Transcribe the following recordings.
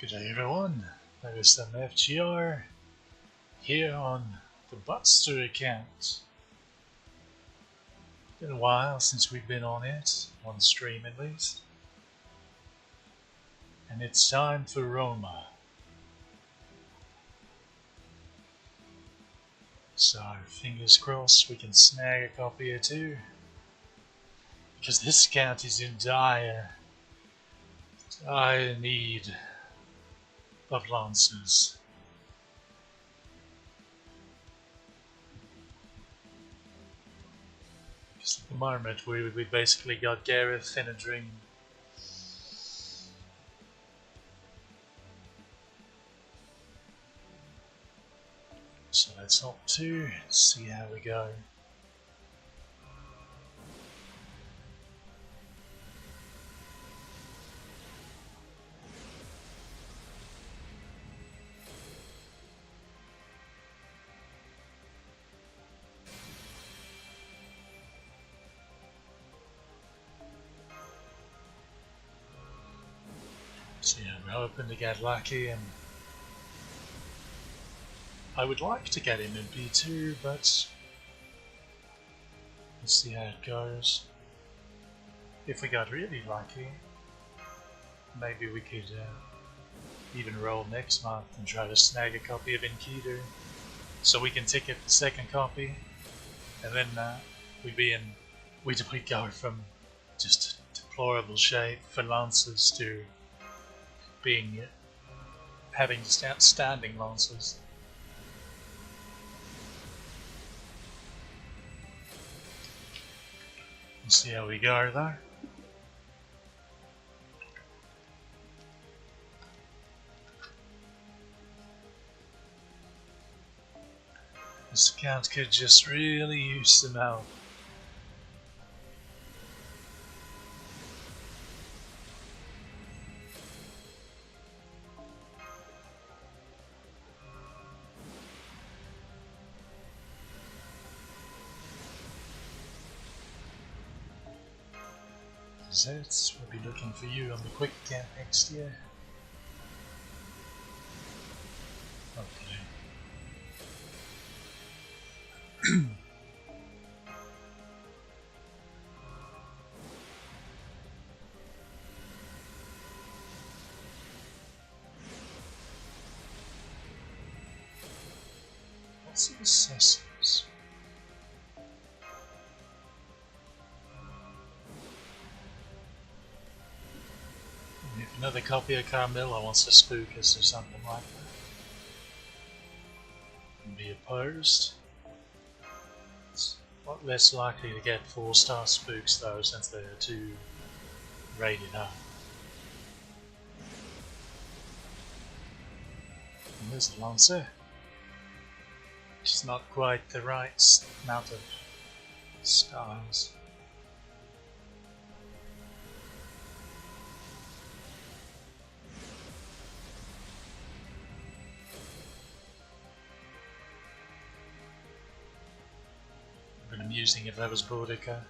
Good day everyone, that is some FGR here on the Buster account. Been a while since we've been on it, on stream at least. And it's time for Roma. So fingers crossed we can snag a copy or two. Because this account is in dire need of lancers. Because at the moment we basically got Gareth in a dream. So let's hop to see how we go. So yeah, we're hoping to get lucky, and I would like to get him in B2, but let's see how it goes. If we got really lucky, maybe we could even roll next month and try to snag a copy of Enkidu, so we can ticket the second copy, and then we'd go from just deplorable shape for lancers to having standing lancers. We'll see how we go though. This account could just really use some help. Zets, we'll be looking for you on the quick camp next year. Okay. What's the assessors? If another copy of Carmilla wants to spook us or something like that, and be opposed. It's a lot less likely to get 4-star spooks though, since they're too rated up. And there's the Lancer. It's not quite the right amount of stars. But I'm using if that was Boudica.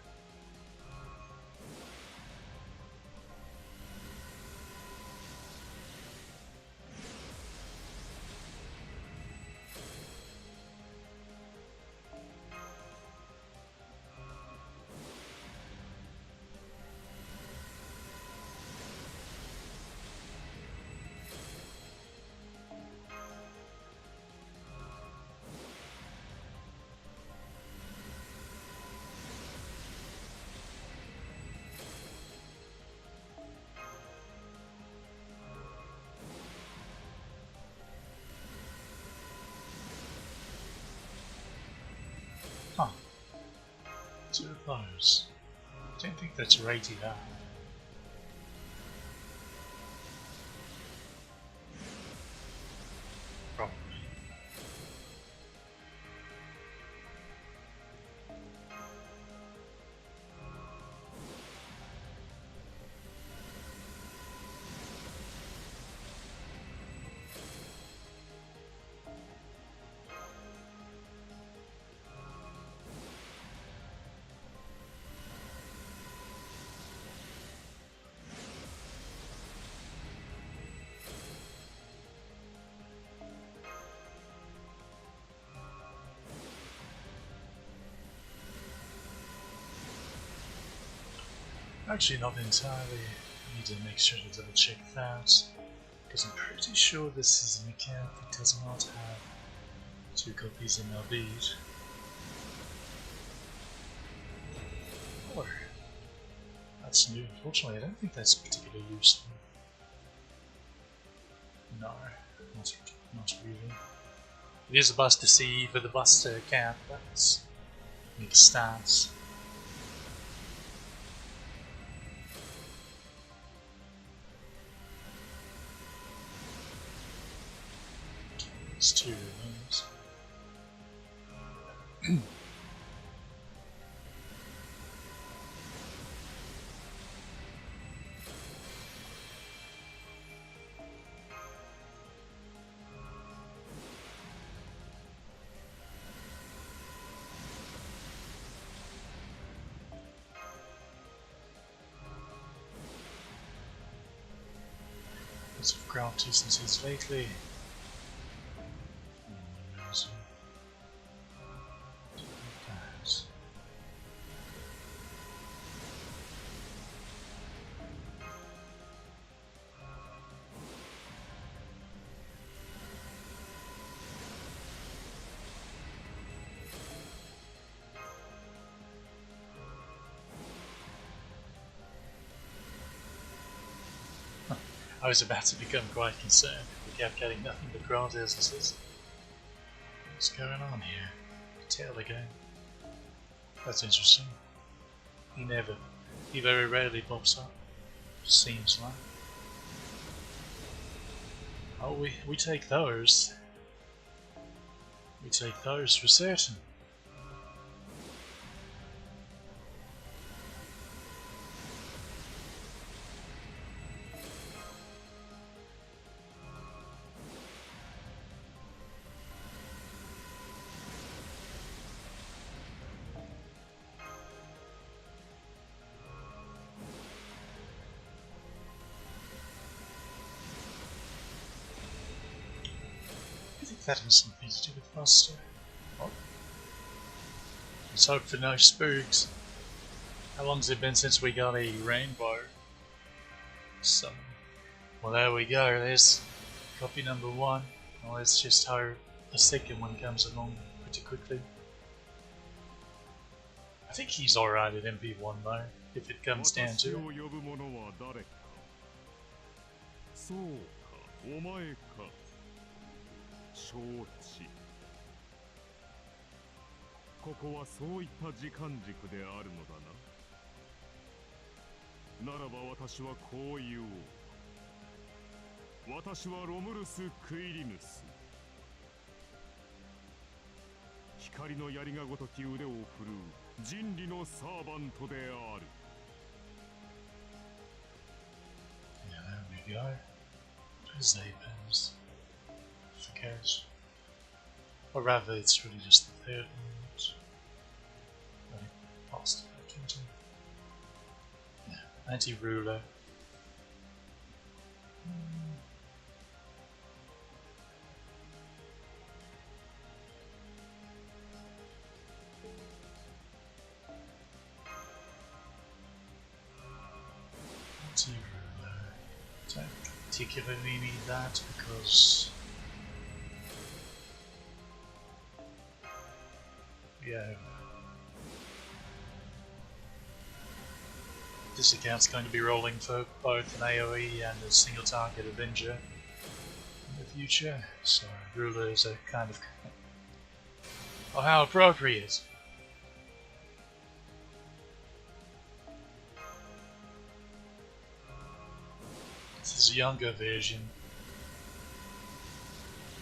Huh. 2 of those. I don't think that's rated up. Probably. Actually, not entirely. I need to make sure to double check that, because I'm pretty sure this is an account that does not have 2 copies MLB'd. Or that's new. Unfortunately, I don't think that's particularly useful. No, not really. It is a Buster C for the Buster account. That's makes stats. There's 2 of those. Of ground distances lately. I was about to become quite concerned. We kept getting nothing but ground distances. What's going on here? Tail again. That's interesting. He very rarely pops up. Seems like. Oh, we take those. We take those for certain. That has something to do with Buster. Oh. Let's hope for no spooks. How long's it been since we got a rainbow? So, well, there we go. There's copy number 1. Well, let's just hope the second one comes along pretty quickly. I think he's alright at MP1 though, if it comes down to it. Romulus-Quirinus. 光の槍がごとき腕を振るう人理のサーバントである。Yeah, there we go. There's Apens. Forget. Or rather, it's really just the third one. Really past it back into. Yeah, anti-ruler. Don't particularly need that because this account's going to be rolling for both an AoE and a single target Avenger in the future, so rulers are kind of oh, how appropriate. This is a younger version,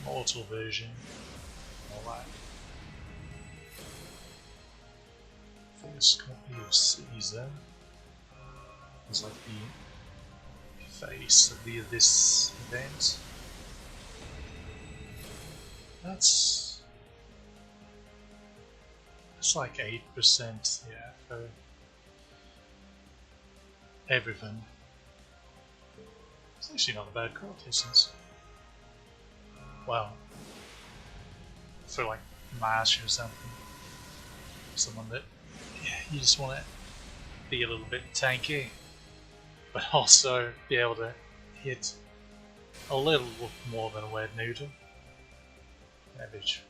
mortal version, all that. First copy of Caesar is like the face of this event. That's like 8%, yeah, for everything. It's actually not a bad crowd distance. Well, for like Mash or something. Someone that you just want to be a little bit tanky. but also be able to hit a little more than a wet noodle. Average.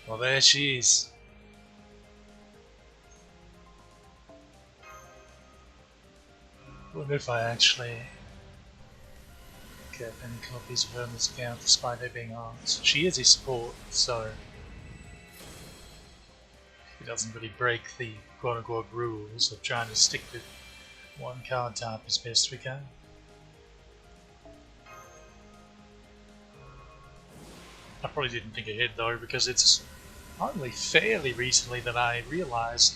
Well, there she is. Wonder if I actually get any copies of her on this account despite her being art. She is a support, so it doesn't really break the quote-unquote rules of trying to stick to one card type as best we can. I probably didn't think ahead though, because it's only fairly recently that I realised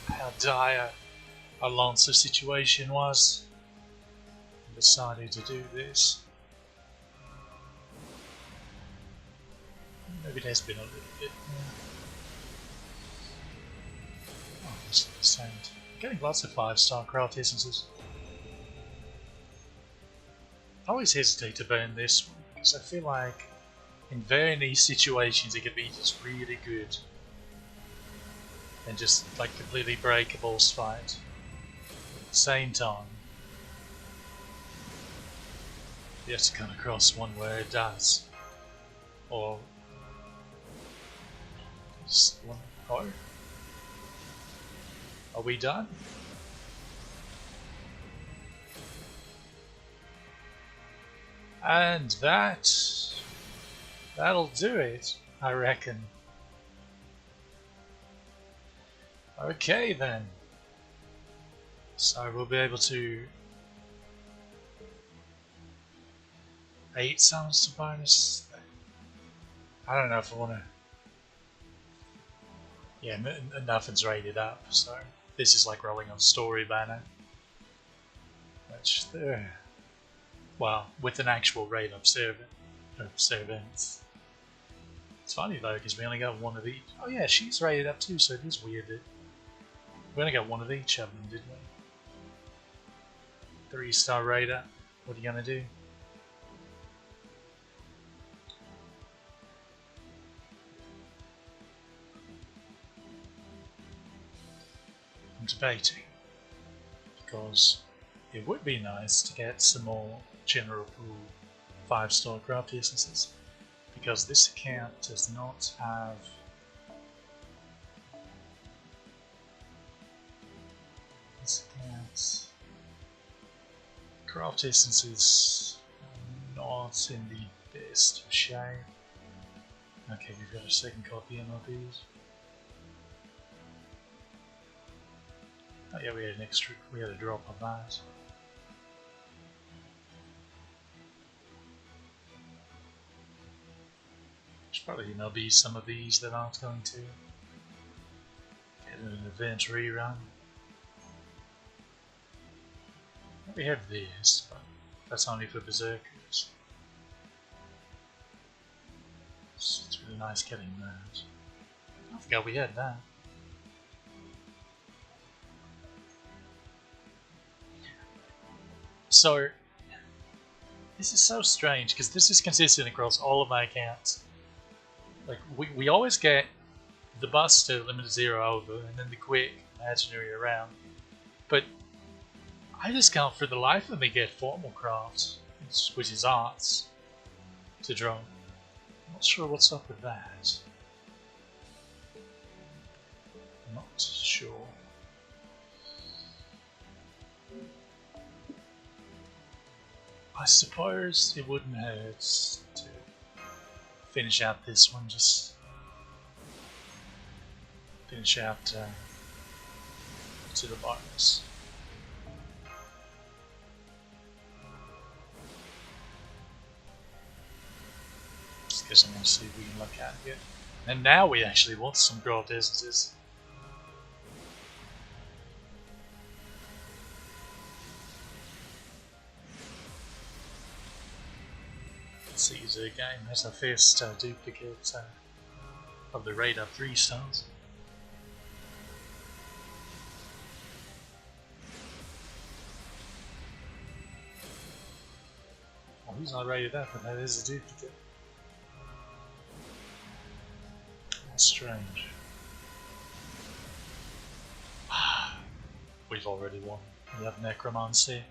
how dire Alonso's situation was. I decided to do this. Maybe it has been a little bit. Oh, this is the same. Getting lots of 5-star craft essences. I always hesitate to burn this one because I feel like in very niche situations it could be just really good and just like completely break a boss fight. At the same time, you have to come across one where it does. Or just one. Oh, are we done? And that'll do it, I reckon. Okay then. So we'll be able to 8 sounds to bonus. I don't know if I want to. Yeah, nothing's rated up, so this is like rolling on story banner. Which there. Well, with an actual rate of servants. It's funny though, because we only got one of each. Oh yeah, she's rated up too, so it is weird that we only got one of each of them, didn't we? 3-star raider. What are you gonna do? I'm debating, because it would be nice to get some more general pool 5-star craft essences, because this account does not have craft essences not in the best of shape. Okay, we've got a second copy of these. Oh yeah, we had an extra, we had a drop on that. There's probably going to be some of these that aren't going to get an event rerun. We have this, but that's only for berserkers. It's really nice getting that. I forgot we had that. So, this is so strange because this is consistent across all of my accounts. Like, we always get the Buster limited 0 over and then the quick imaginary around. But I just can't for the life of me get formal craft, which is arts, to draw. I'm not sure what's up with that. I'm not sure. I suppose it wouldn't hurt to finish out this one, just finish out to the bonus. Just because I want to see if we can look at it. And now we actually want some craft essences. Caesar again has a first duplicate of the radar 3 stars. he's not rated up, and that is a duplicate. That's strange. We've already won. We have Necromancy.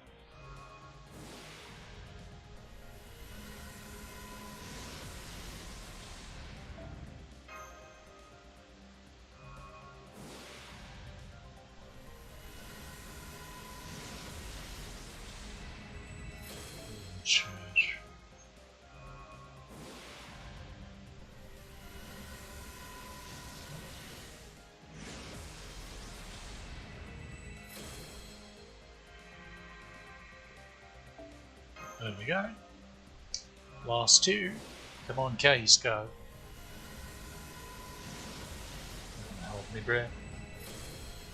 Church. There we go. Last two. Come on, Case, go. Hold me breath.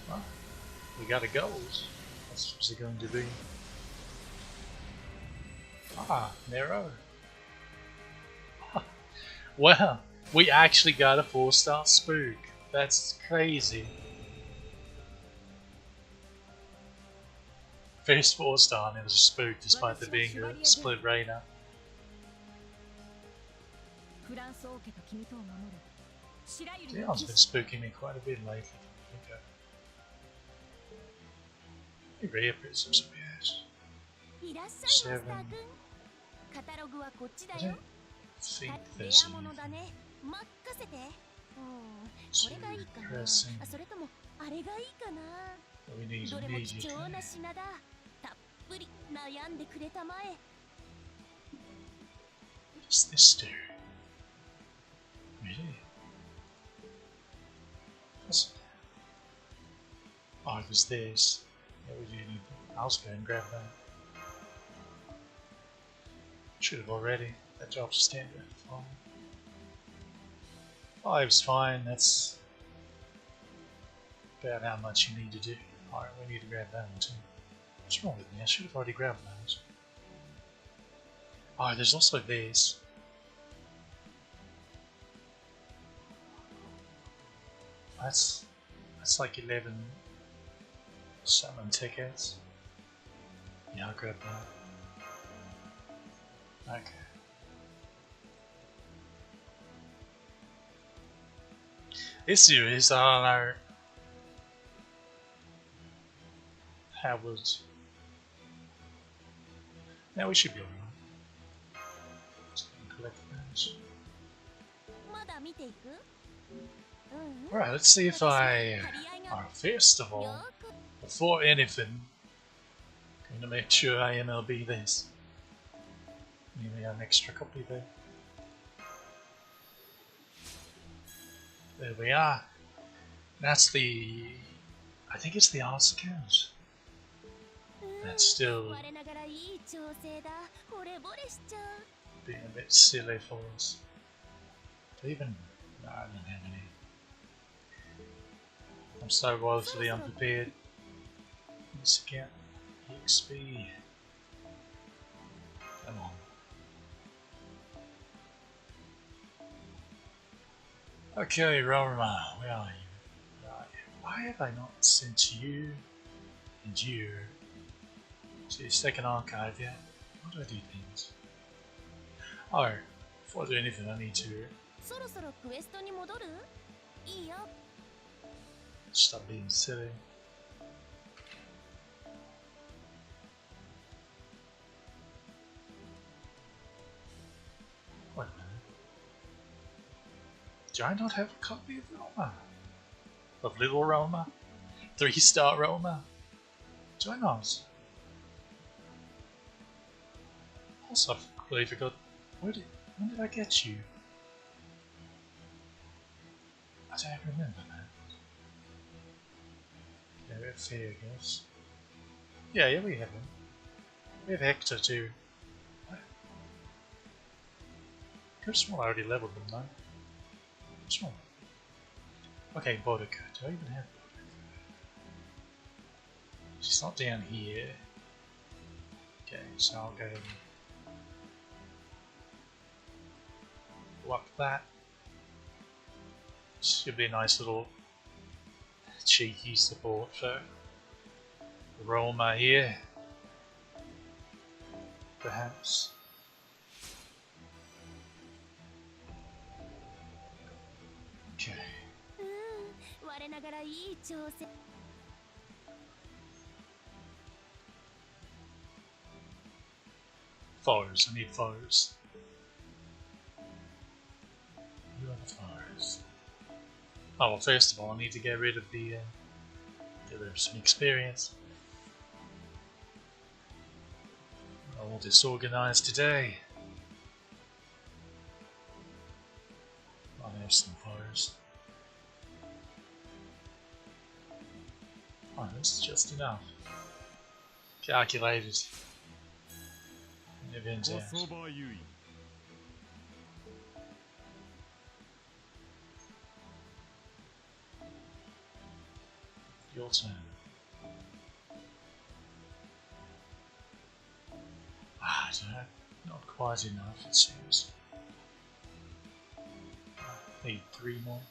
Well, we got a gold. What's it going to be? Ah, Nero. Well, we actually got a 4-star spook. That's crazy. First 4-star and it was a spook despite there being a split Reina. Dion's been spooking me quite a bit lately. Okay. Rare prisms, yes. 7. I don't think there's anything. So pressing. We need immediately. What does this do? Really? Oh, it was this. Yeah, we do need that. I'll just go and grab that. Should have already. That drops standard. Fine. 5's fine. That's about how much you need to do. Alright, we need to grab that one too. What's wrong with me? I should have already grabbed those. Oh, there's also these. That's like 11 summon tickets. Yeah, I'll grab that. Okay. This series, I don't know how was. Now we should be alright. Just gonna collect those. Alright, let's see if I. First of all, before anything, I'm gonna make sure I MLB this. Maybe an extra copy there. There we are. That's the. I think it's the arts account. That's still being a bit silly for us. Even. No, I don't have any. I'm so woefully unprepared. This account. EXP. Come on. Okay, Roma, where are you? Right. Why have I not sent you and you to the second archive yet? How do I do things? Oh, before I do anything, I need to stop being silly. Wait a minute. Do I not have a copy of Roma? Of Little Roma? 3-star Roma? Do I not? Also, I completely forgot. When did I get you? I don't remember that. Yeah, we have Fair, I guess. Yeah, we have him. We have Hector too. Could have sworn I already leveled them though. What's wrong? Okay, Boudica. Do I even have Boudica? She's not down here. Okay, so I'll go lock that. Should be a nice little cheeky support for Roma here. Perhaps. Foes, I need foes. Who are the foes? Oh, well, first of all, I need to get rid of the dealer of some experience. All disorganized today. Oh, there's some foes. Oh, this is just enough. Calculated. Event out. Your turn. Ah, I don't know. Not quite enough, it seems. Need 3 more.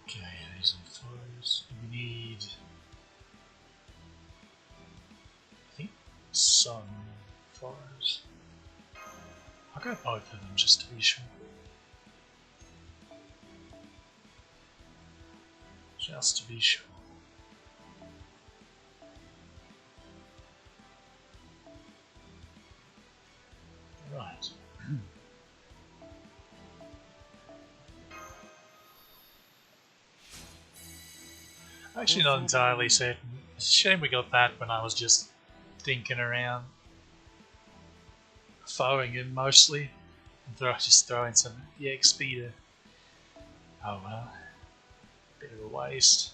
Okay, these are foes. We need, I think, some foes. I'll go both of them just to be sure. Just to be sure. Right. Actually not entirely certain. It's a shame we got that when I was just thinking around. Foeing him mostly. And just throwing some EXP to... Oh well. Bit of a waste.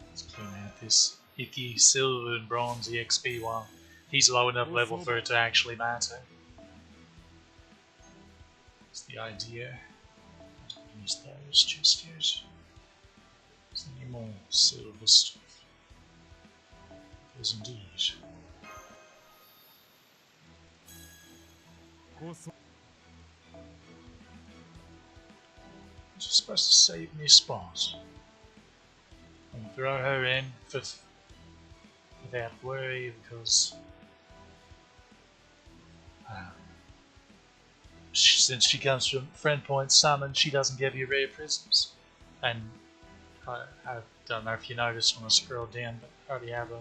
Let's clean out this icky silver and bronze EXP while he's low enough level for it to actually matter. That's the idea. Use those just yet. Is there any more silver stuff? There's indeed. She's supposed to save me a spot. And throw her in without worry because since she comes from Friend Point Summon, she doesn't give you rare prisms. And I don't know if you noticed when I scrolled down, but I already have her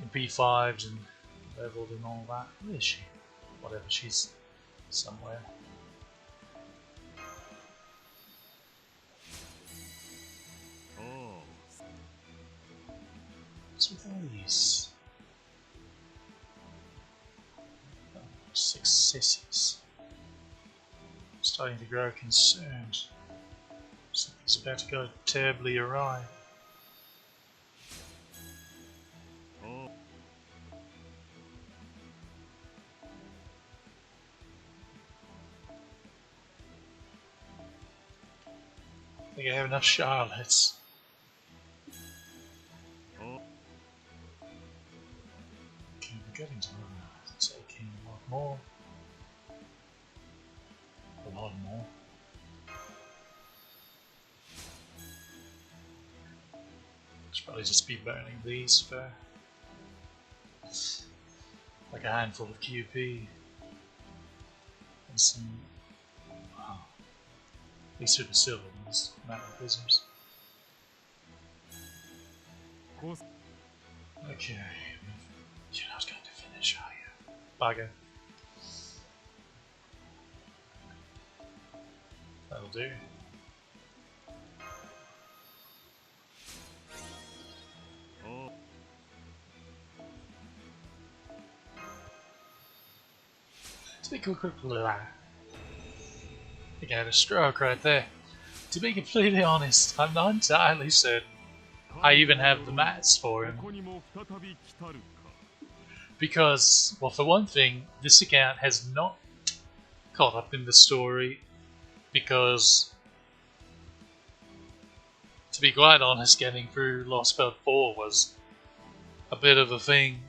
in P5'd and leveled and all that. Where is she? Whatever, she's somewhere. What's with all these? Oh, successes. I'm starting to grow concerned. Something's about to go terribly awry. I think I have enough Charlottes. Okay, we're getting to taking a lot more. A lot more. Should probably just be burning these for like a handful of QP and some. Wow. These are the silver ones, metal prisms. Okay, you're not going to finish, are you? Bugger. That'll do. To be I think I had a stroke right there. To be completely honest, I'm not entirely certain I even have the mats for him. Because, well, for one thing, this account has not caught up in the story because, to be quite honest, getting through Lost Belt 4 was a bit of a thing.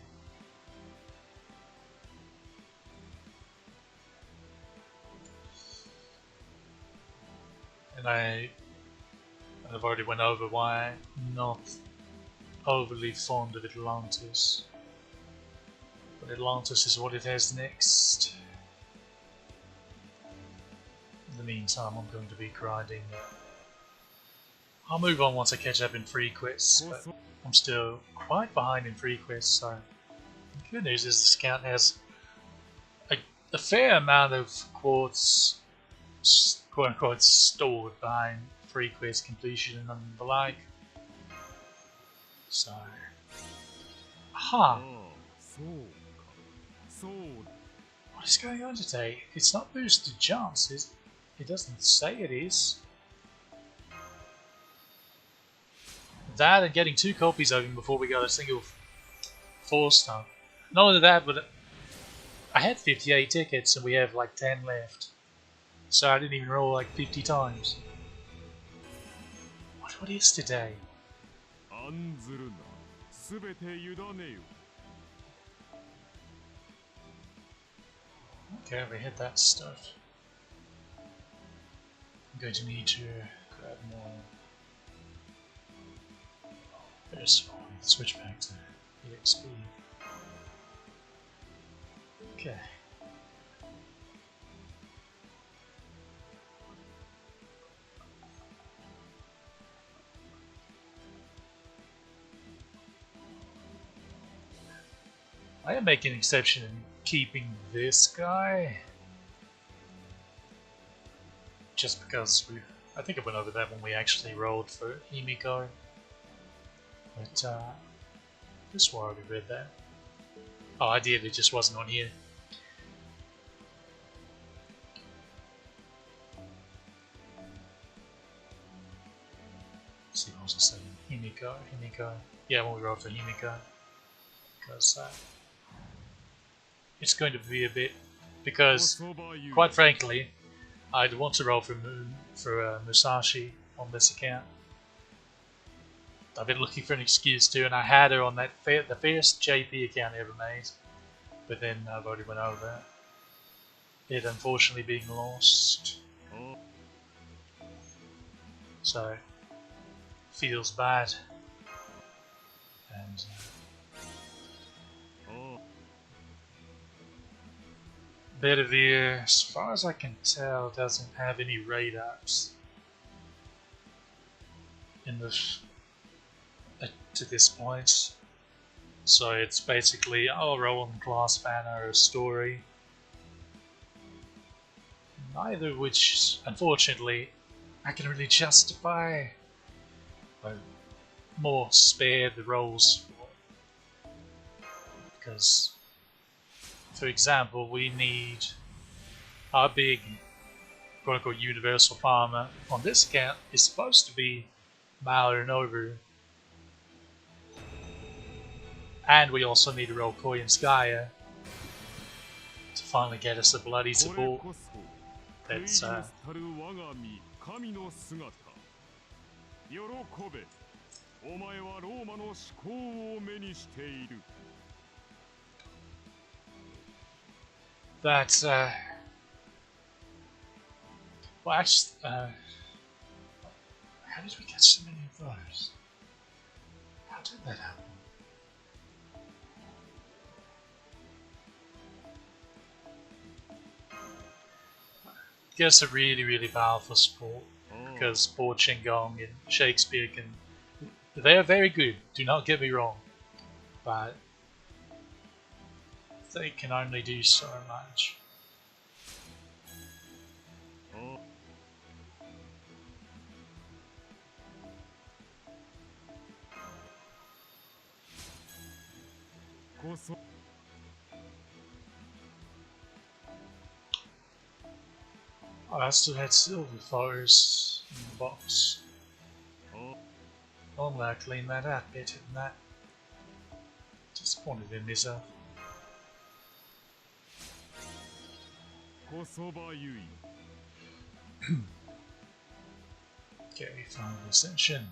And I've already went over why I'm not overly fond of Atlantis. But Atlantis is what it has next. In the meantime, I'm going to be grinding. I'll move on once I catch up in free quests, but I'm still quite behind in free quests, so the good news is this account has a fair amount of quartz, quote unquote, stored behind free quest completion and the like. So, what is going on today? It's not boosted jumps, it doesn't say it is. That and getting 2 copies of him before we got a single 4-star. Not only that, but I had 58 tickets and we have like 10 left. So I didn't even roll like 50 times. What is today? Okay, we hit that stuff. I'm going to need to grab more. First of all, switch back to EXP. Okay. I am making an exception in keeping this guy. Just because I think I went over that when we actually rolled for Himiko. But, just why we read that. Oh, I did, it just wasn't on here. Let's see what was I saying? Himiko. Yeah, when we rolled for Himiko. Because, it's going to be a bit, because, quite frankly, I'd want to roll for Musashi on this account. I've been looking for an excuse to, and I had her on that the first JP account I ever made, but then I've already went over it unfortunately being lost. So, feels bad. And Bedivere, as far as I can tell, doesn't have any raid ups in the to this point, so it's basically I'll roll on class banner or story, neither of which unfortunately I can really justify or more spare the rolls for, because for example we need our big quote unquote universal farmer on this account is supposed to be Malor and over. And we also need to roll Koi and Skya to finally get us a bloody support. That's well actually, how did we get so many of those? How did that happen? Gets a really powerful support because both Shingon and Shakespeare they are very good, do not get me wrong, but they can only do so much. Oh, I still had silver flowers in the box. Normally I clean that out better than that. Disappointed in myself. Okay, final ascension.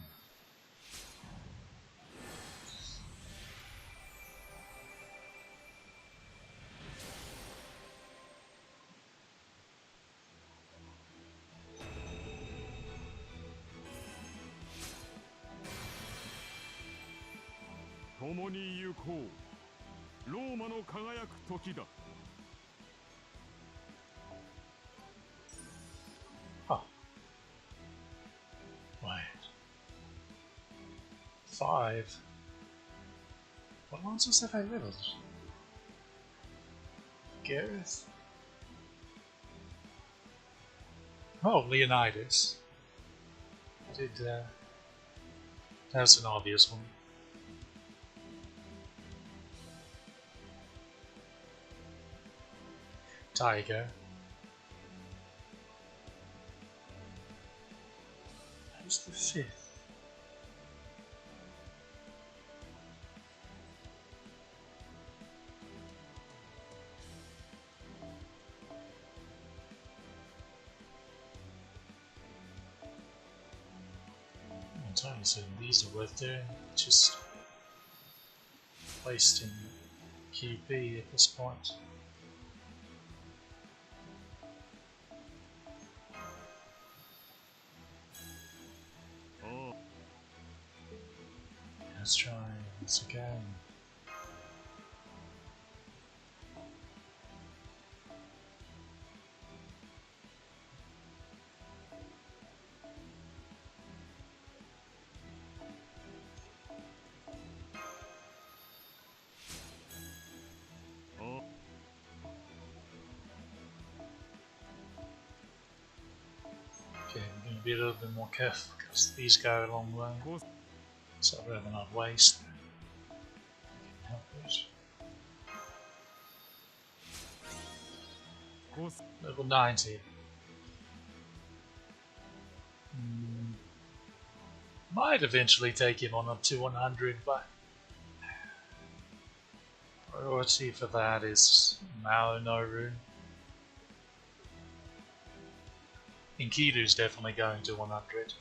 ローマの輝く時だ。Oh. Wait. 5. What monsters have I leveled? Gareth? Oh, Leonidas. That's an obvious one. Tiger. Who's the 5th? So these are worth doing, just placed in QB at this point. Oh. Let's try once again. Okay, I'm going to be a little bit more careful because these go a long way, so I'd rather not waste them. Help it. Level 90. Might eventually take him on up to 100, but priority for that is Maonoru. Enkidu's definitely going to 100,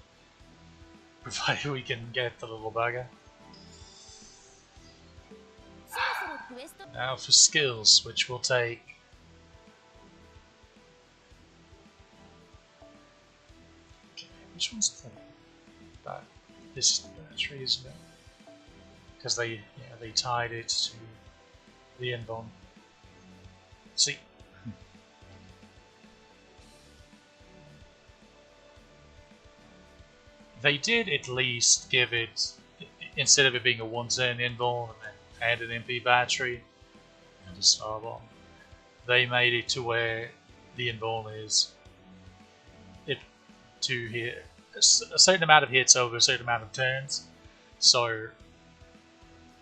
provided we can get the little bugger. Now for skills, which will take okay, which one's the this is the battery, isn't it? Because they tied it to the end bond. See. They did at least give it, instead of it being a 1-turn invuln and then add an MP battery and a star bomb, they made it to where the invuln is it to hit a certain amount of hits over a certain amount of turns, so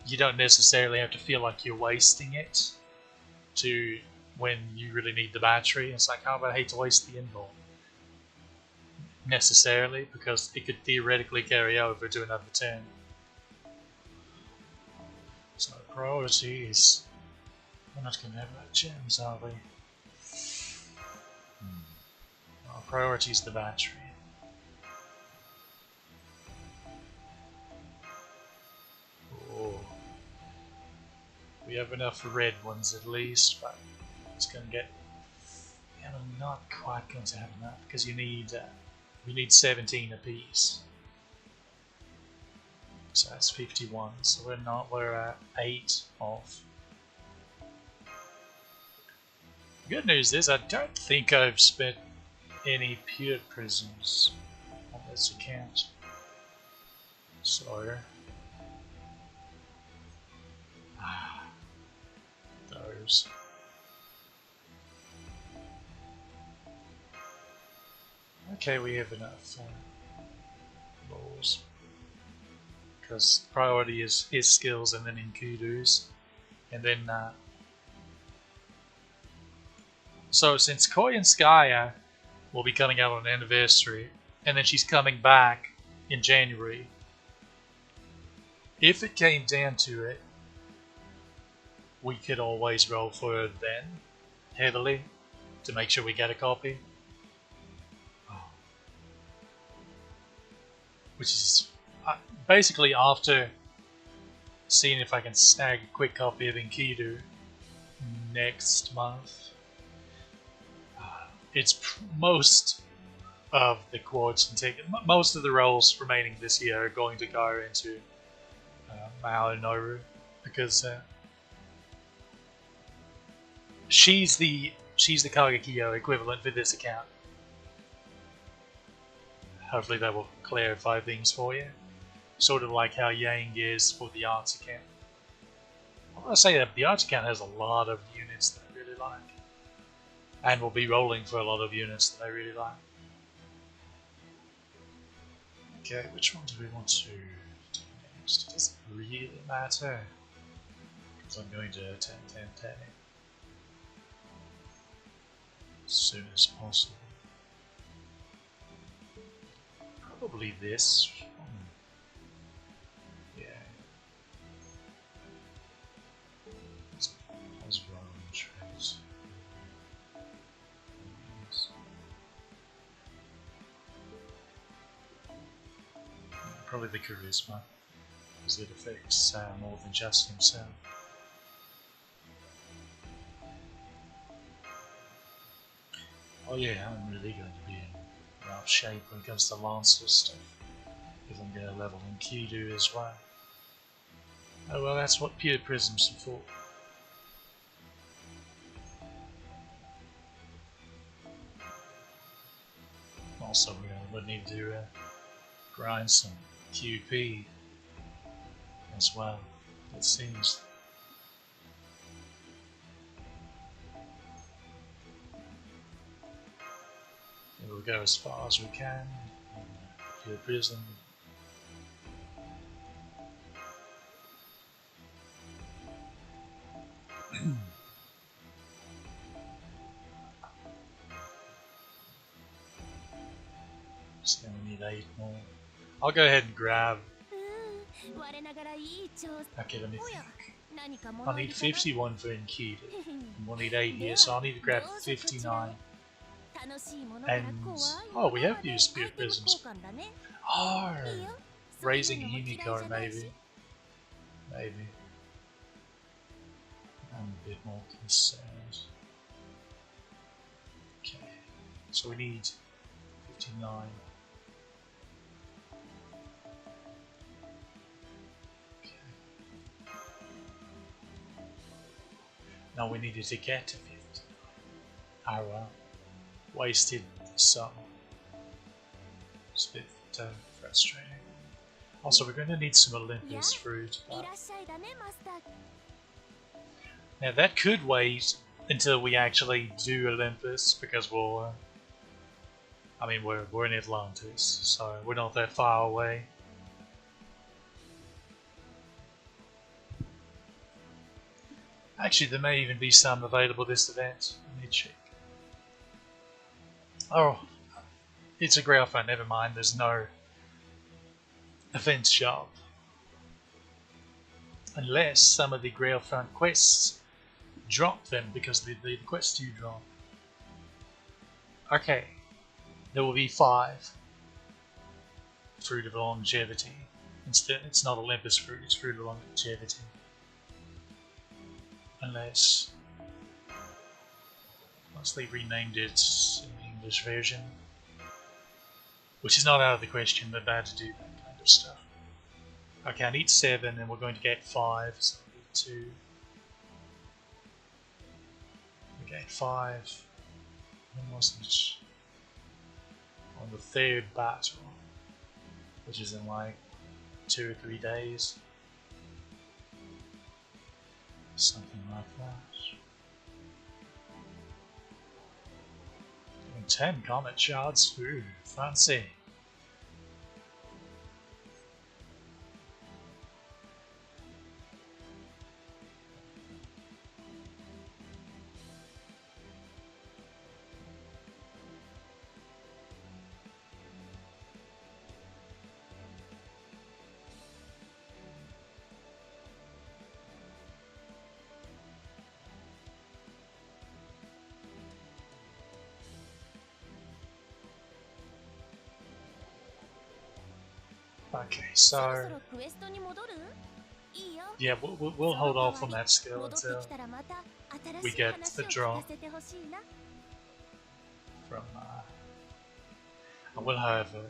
you don't necessarily have to feel like you're wasting it to when you really need the battery. It's like, oh, but I hate to waste the invuln. Necessarily, because it could theoretically carry over to another turn. So priority is, we're not going to have that gems, are we? Our priority is the battery. Oh. We have enough red ones at least, but it's going to get, I'm not quite going to have enough because you need 17 apiece. So that's 51. So we're at 8 off. Good news is I don't think I've spent any pure prisms on this account. So those. Okay, we have enough rolls. Because priority is his skills and then Enkidu's. And then so since Koi and Skya will be coming out on anniversary, and then she's coming back in January, if it came down to it, we could always roll for her then, heavily, to make sure we get a copy. Which is basically after seeing if I can snag a quick copy of Enkidu next month. It's most of the quads and ticket, most of the rolls remaining this year are going to go into Mao and Noru, because She's the Kagekyo equivalent for this account. Hopefully that will clarify things for you. Sort of like how Yang is for the arts account. I want to say that the arts account has a lot of units that I really like. And will be rolling for a lot of units that I really like. Okay, which one do we want to do next? It doesn't really matter. Because I'm going to 10-10-10 as soon as possible. Probably this. Yeah. Let's roll on trades. Probably the charisma, because it affects more than just himself. Oh yeah, I'm really going to be in rough shape when it comes to Lancer stuff. If I'm going to level in Kidu as well. Oh well, that's what pure prisms are for. Also, we'll need to grind some QP as well, it seems. We'll go as far as we can. Pure prism. So we need 8 more. I'll go ahead and grab. Okay, let me think. I need 51 for Enkidu. And we'll need 8 here, so I'll need to grab 59. And oh, we have used Spirit Prisms. Oh, raising Himiko, maybe. Maybe. I'm a bit more concerned. Okay, so we need 59. Okay. Now we needed to get to 50. Oh well. Wasted some. It's a bit frustrating. Also, we're going to need some Olympus fruit. Now that could wait until we actually do Olympus, because we'll. I mean, we're in Atlantis, so we're not that far away. Actually, there may even be some available this event. Let me check. Oh, it's a Grail Front, never mind, there's no event shop. Unless some of the Grail Front quests drop them, because the quests do drop. Okay, there will be 5 Fruit of Longevity. Instead, it's not Olympus Fruit, it's Fruit of Longevity. Unless they renamed it in the English version, which is not out of the question, they're bad to do that kind of stuff. Okay, I need 7 and we're going to get 5, so I need 2. We get 5. When was it? On the 3rd battle, which is in like 2 or 3 days. Something like that. 10 comet shards, ooh, fancy. Okay, so yeah, we'll hold off on that skill until we get the draw from. I will, however,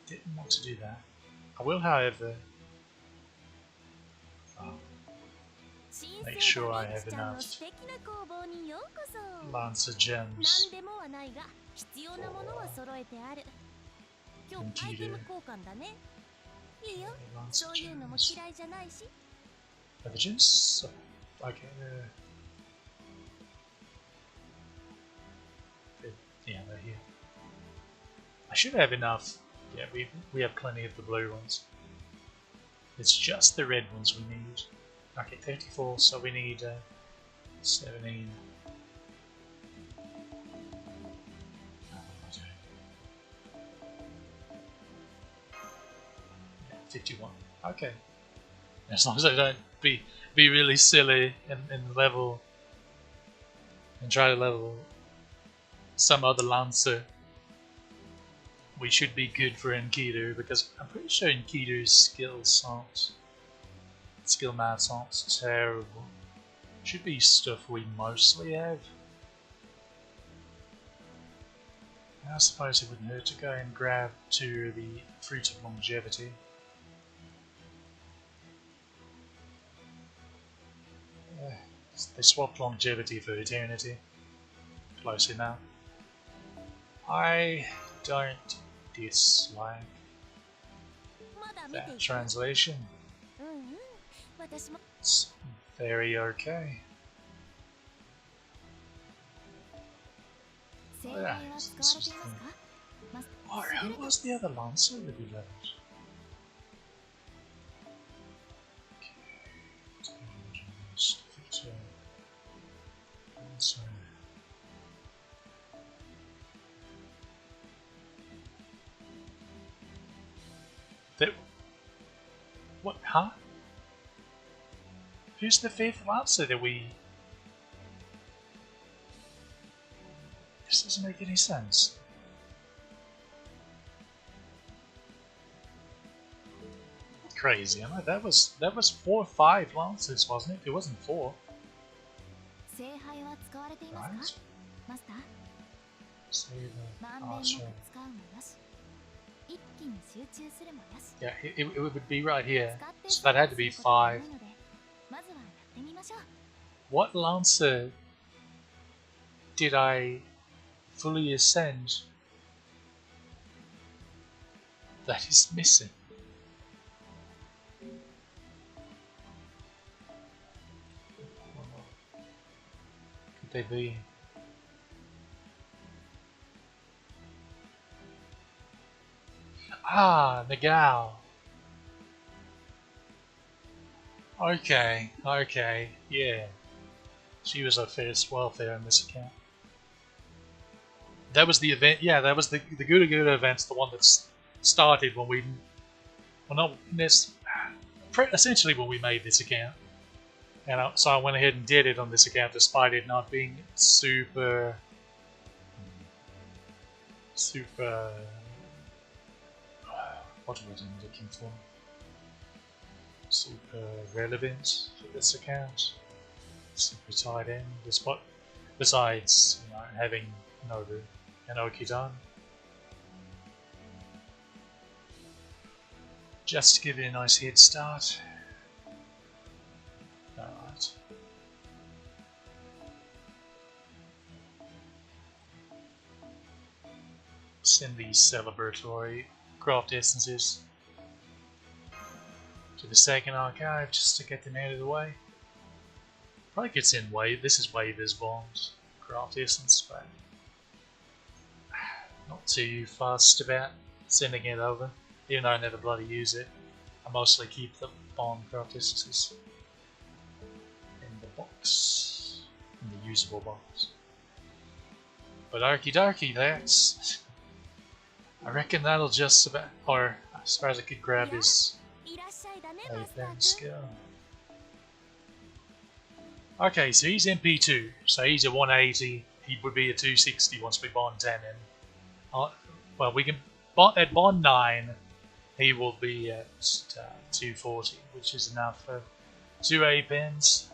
didn't want to do that. I will, however. make sure I have enough Lancer gems. And Keter. Lancer gems. Are the gems? Okay, yeah, they're here. I should have enough. Yeah, we have plenty of the blue ones. It's just the red ones we need. Okay, 34, so we need 17. Yeah, 51. Okay. As long as I don't be really silly and level and try to level some other Lancer, we should be good for Enkidu, because I'm pretty sure Enkidu's skill maths aren't terrible. Should be stuff we mostly have. I suppose it wouldn't hurt to go and grab 2 of the Fruit of Longevity. They swapped Longevity for Eternity. Close enough. I don't dislike that translation. It's very okay. Oh, yeah, this was who was the other Lancer that we leveled? What? Huh? Who's the 5th Lancer that we... This doesn't make any sense. Crazy, am I? That was 4 or 5 Lancers, wasn't it? It wasn't 4. Right? Save Archer. Yeah, it would be right here. So that had to be 5. What Lancer did I fully ascend that is missing? Could they be? Ah, Nagao. Okay, yeah. She was our first welfare in this account. That was the event, yeah, that was the Gura Gura event's the one that started when we... Well, not this... Essentially when we made this account. And so I went ahead and did it on this account despite it not being super... What was I looking for? Super relevant for this account. Super tied in. Besides, you know, having Nobu and Okidan. Just to give it a nice head start. Alright. Send these celebratory craft essences to the second archive just to get them out of the way. Probably gets in wave. This is Waver's Bond craft essence, but not too fussed about sending it over. Even though I never bloody use it, I mostly keep the Bond craft essences in the box, in the usable box. But okie dokie, that's... I reckon that'll just about, or as far as I could grab his skill. Okay, so he's MP2, so he's a 180. He would be a 260 once we bond 10 in. Well, we can at bond 9. He will be at 240, which is enough for 2 A pins.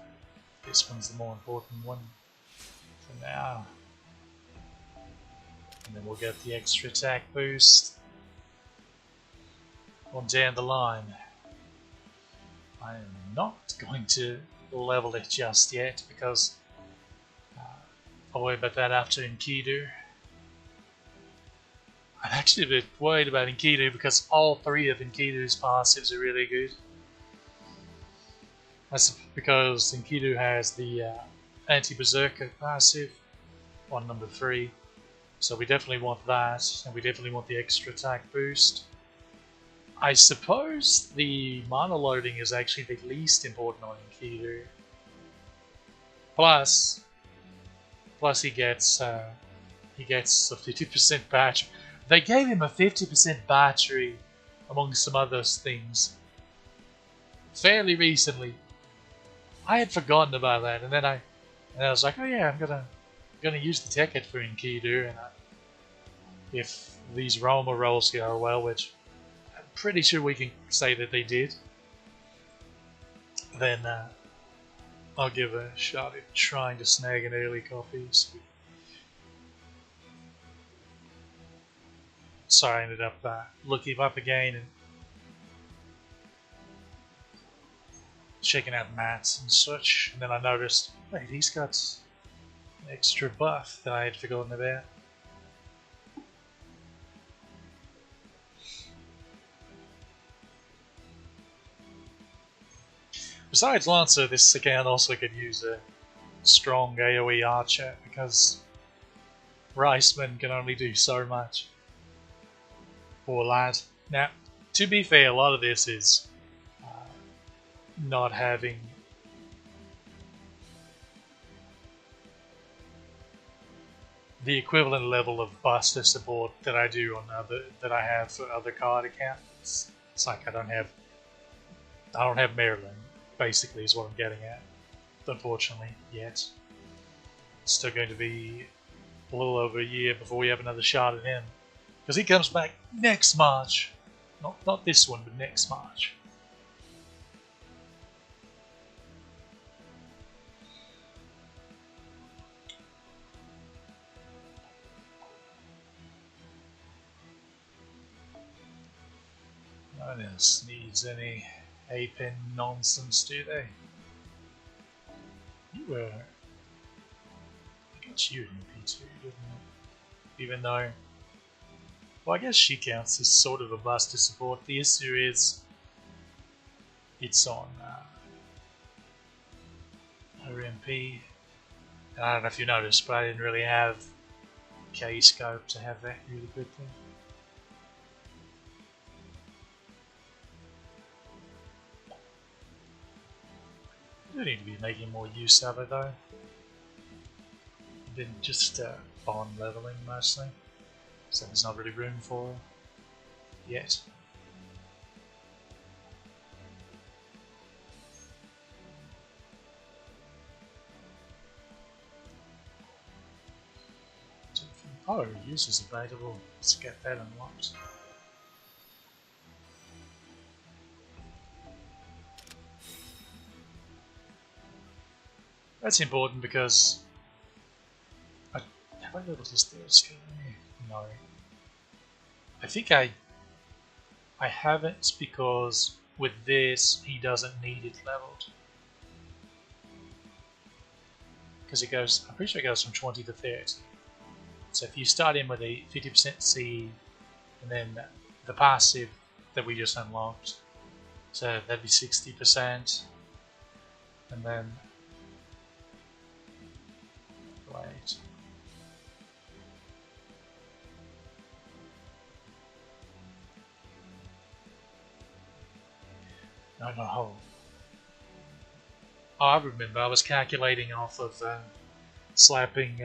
This one's the more important one for now. And then we'll get the extra attack boost on down the line. I am not going to level it just yet because I'll worry about that after Enkidu. I'm actually a bit worried about Enkidu because all three of Enkidu's passives are really good. That's because Enkidu has the anti-berserker passive on number 3. So we definitely want that, and we definitely want the extra attack boost. I suppose the mana loading is actually the least important on Enkidu. Plus he gets a 50% battery. They gave him a 50% battery among some other things fairly recently. I had forgotten about that, and then I was like, oh yeah, I'm gonna use the ticket for Enkidu, and if these Roma rolls go well, which I'm pretty sure we can say that they did, then I'll give a shot at trying to snag an early copy. So I ended up looking him up again and checking out mats and such, and then I noticed, wait, he's got an extra buff that I had forgotten about. Besides Lancer, this account also could use a strong AoE archer because Riceman can only do so much. Poor lad. Now, to be fair, a lot of this is not having the equivalent level of buster support that I do on that I have for other card accounts. It's like I don't have Maryland, basically, is what I'm getting at. Unfortunately, yet. It's still going to be a little over a year before we have another shot at him. Because he comes back next March. Not this one, but next March. No one else needs any A-pin nonsense, do they? You were... I got you in P2, didn't it? Even though... Well, I guess she counts as sort of a buster support. The issue is... It's on her MP. And I don't know if you noticed, but I didn't really have K-scope to have that really good thing. I do need to be making more use of it though. Than just bond leveling mostly. So there's not really room for it yet. Oh, users available. Let's get that unlocked. That's important because have I leveled his third skill? No. I think I haven't because with this he doesn't need it leveled. Because it goes, I'm pretty sure it goes from 20 to 30. So if you start in with a 50% C and then the passive that we just unlocked, so that'd be 60%, and then wait. No. Oh, I remember. I was calculating off of slapping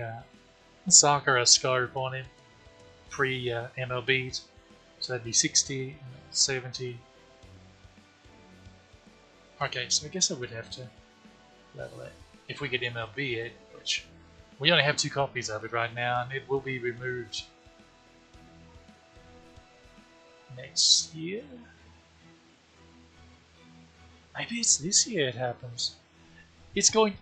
Sakura scope on him pre-MLB. So that'd be 60, 70. Okay, so I guess I would have to level it. If we get MLB it, which we only have 2 copies of it right now, and it will be removed next year. Maybe it's this year it happens. It's going.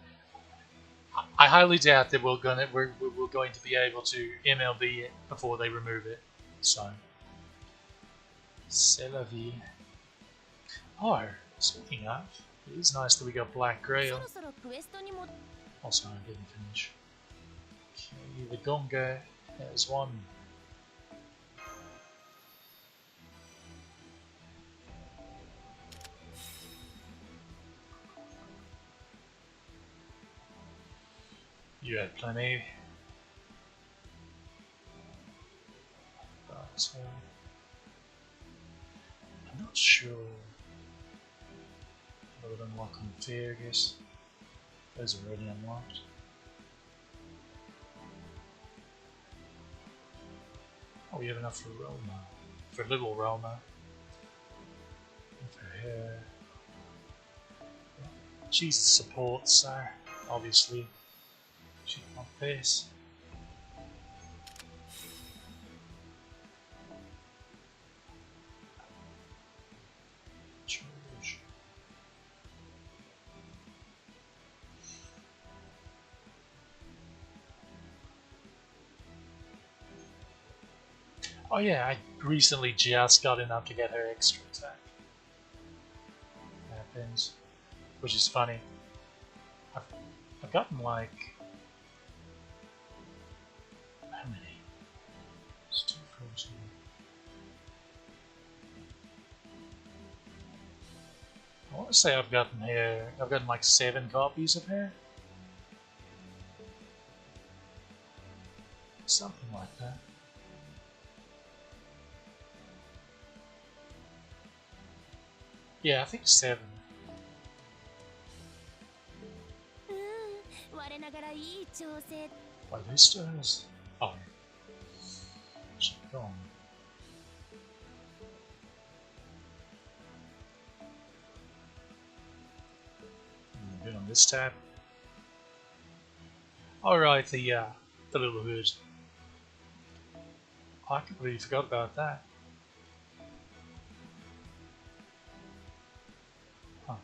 I highly doubt that we're going to be able to MLB it before they remove it. So, c'est la vie. Oh, speaking of, It is nice that we got Black Grail. そろそろクエストにも Also, I didn't finish. Okay, the Gunga has one. You had plenty. But, I'm not sure. I would unlock on Fergus. Those are already unlocked. Oh, we have enough for Roma. For little Roma. And for her. She's the support, so obviously she'd want this. Charge. Oh yeah, I recently just got enough to get her extra attack. Happens. Which is funny. I've gotten like... How many? It's 2 frozen. I want to say I've gotten like 7 copies of her. Something like that. Yeah, I think 7. 我ながらいい調整 Why they still has... Oh. She's gone. Been on this tab. Alright, the little hood. I completely forgot about that. Huh.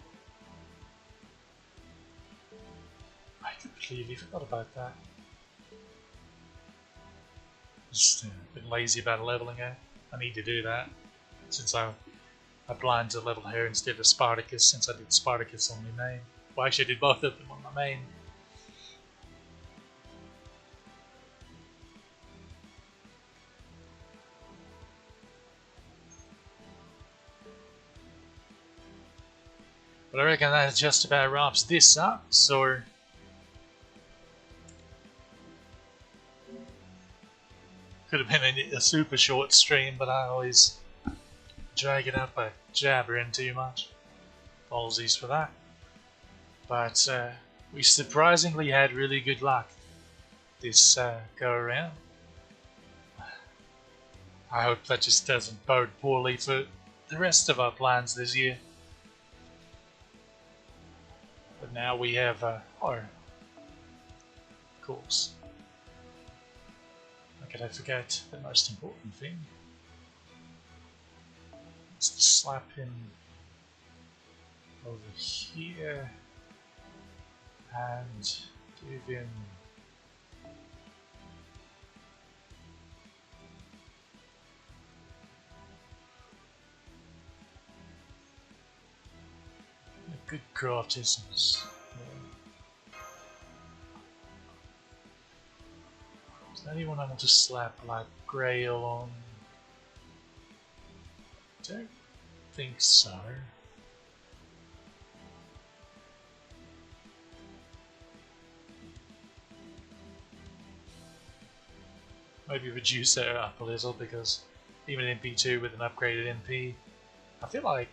I completely forgot about that. Just been lazy about leveling her. I need to do that since I planned to level her instead of Spartacus, since I did Spartacus on my main. Well, actually I did both of them on my main. But I reckon that just about wraps this up, so... Could have been a super short stream, but I always drag it out by jabbering too much. Apologies for that. But we surprisingly had really good luck this go around. I hope that just doesn't bode poorly for the rest of our plans this year. But now we have of course. How could I forget the most important thing? Let's slap him over here and give him a good gratis. Does anyone I want to slap like Grail on? Don't think so. Maybe reduce it up a little, because even in MP2 with an upgraded MP, I feel like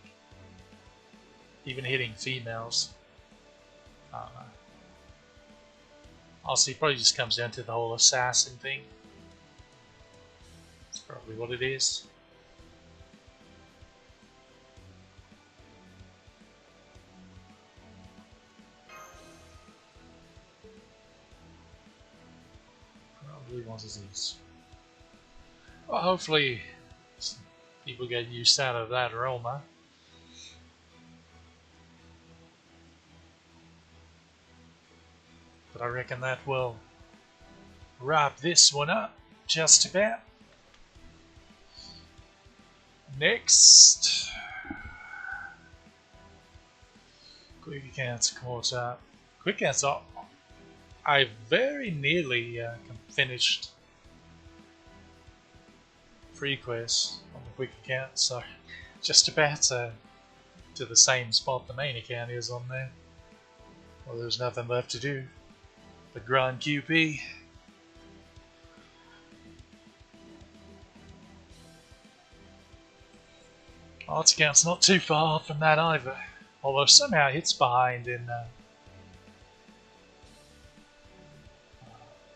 even hitting females, I don't know. Honestly, it probably just comes down to the whole assassin thing. That's probably what it is. Probably what it is. Well, hopefully people get used out of that Roma. But I reckon that will wrap this one up just about. Next Quick accounts caught up. Quick accounts, I very nearly finished free quests on the quick account, so just about to the same spot the main account is on there. Well, there's nothing left to do but grind QP. Arts account's not too far from that either, although somehow it's behind in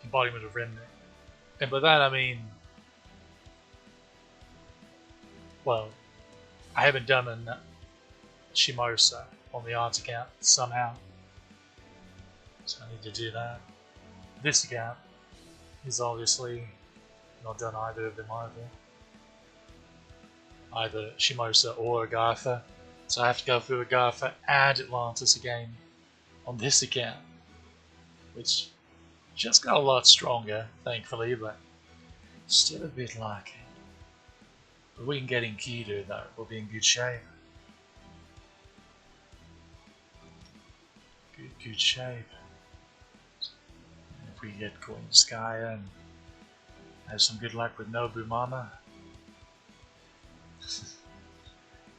Embodiment of Remnant. And by that I mean, well, I haven't done a Shimosa on the arts account somehow, so I need to do that. This account is obviously not done either of them either Shimosa or Agartha, so I have to go through Agartha and Atlantis again on this account, which just got a lot stronger, thankfully, but still a bit lacking. If we can get in Keter though, we'll be in good shape. Good shape. And if we get Queen Skya and have some good luck with Nobu Mama,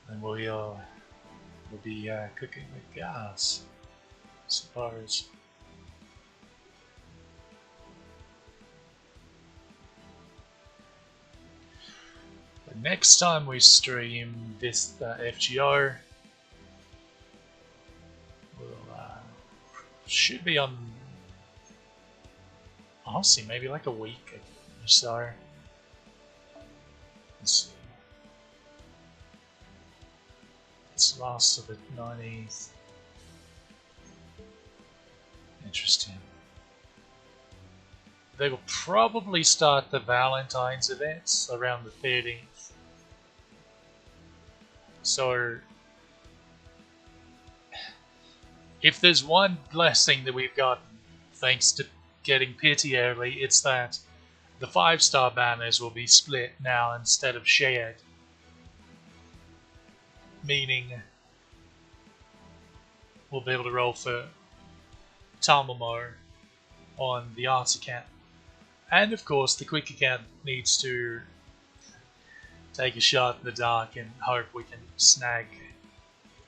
then we'll be cooking with gas, I suppose. But next time we stream this FGO, we'll should be on, honestly, maybe like a week or so. Let's see. It's last of the 90th. Interesting. They will probably start the Valentine's events around the 13th. So, if there's one blessing that we've gotten, thanks to getting Pity early, it's that the 5-star banners will be split now instead of shared. Meaning, we'll be able to roll for Tamamar on the arts account. And of course, the quick account needs to take a shot in the dark and hope we can snag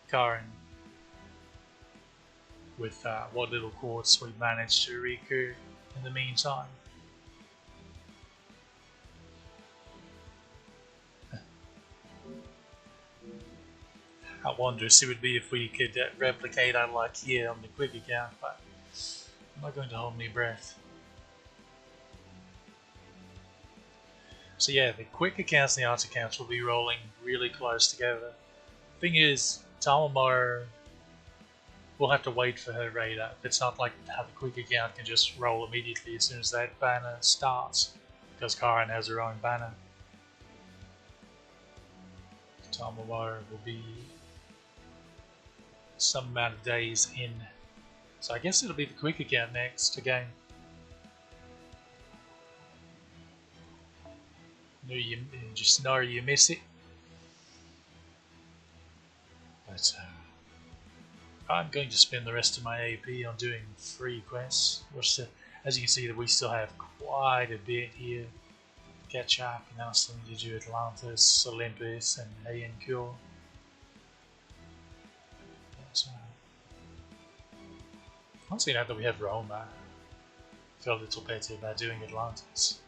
Karen with what little quartz we managed to recoup in the meantime. How wondrous it would be if we could replicate our luck here on the quick account, but I'm not going to hold my breath. So yeah, the quick accounts and the arts accounts will be rolling really close together. Thing is, Tamamar will have to wait for her raid up. It's not like how the quick account can just roll immediately as soon as that banner starts, because Karen has her own banner. Tamamar will be some amount of days in, so I guess it'll be the quick account next again. You just know you miss it, but I'm going to spend the rest of my AP on doing free quests. As you can see, that we still have quite a bit here to catch up, and I still need to do Atlantis, Olympus, and Heian Cure. Honestly, now that we have Roma, I feel a little better about doing Atlantis.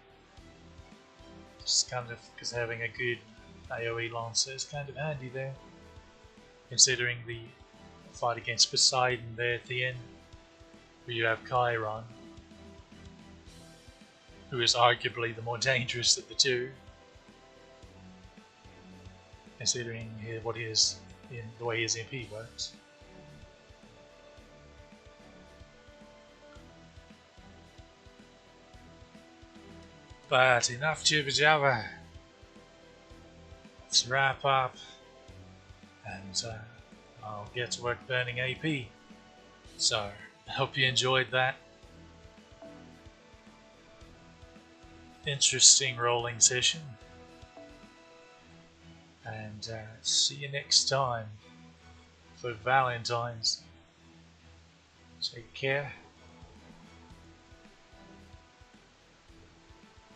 Just kind of because having a good AoE Lancer is kind of handy there, considering the fight against Poseidon there at the end, where you have Chiron, who is arguably the more dangerous of the two, considering what he is in the way his MP works. But enough jibber jabber. Let's wrap up, and I'll get to work burning AP. So, I hope you enjoyed that. Interesting rolling session. And see you next time for Valentine's. Take care.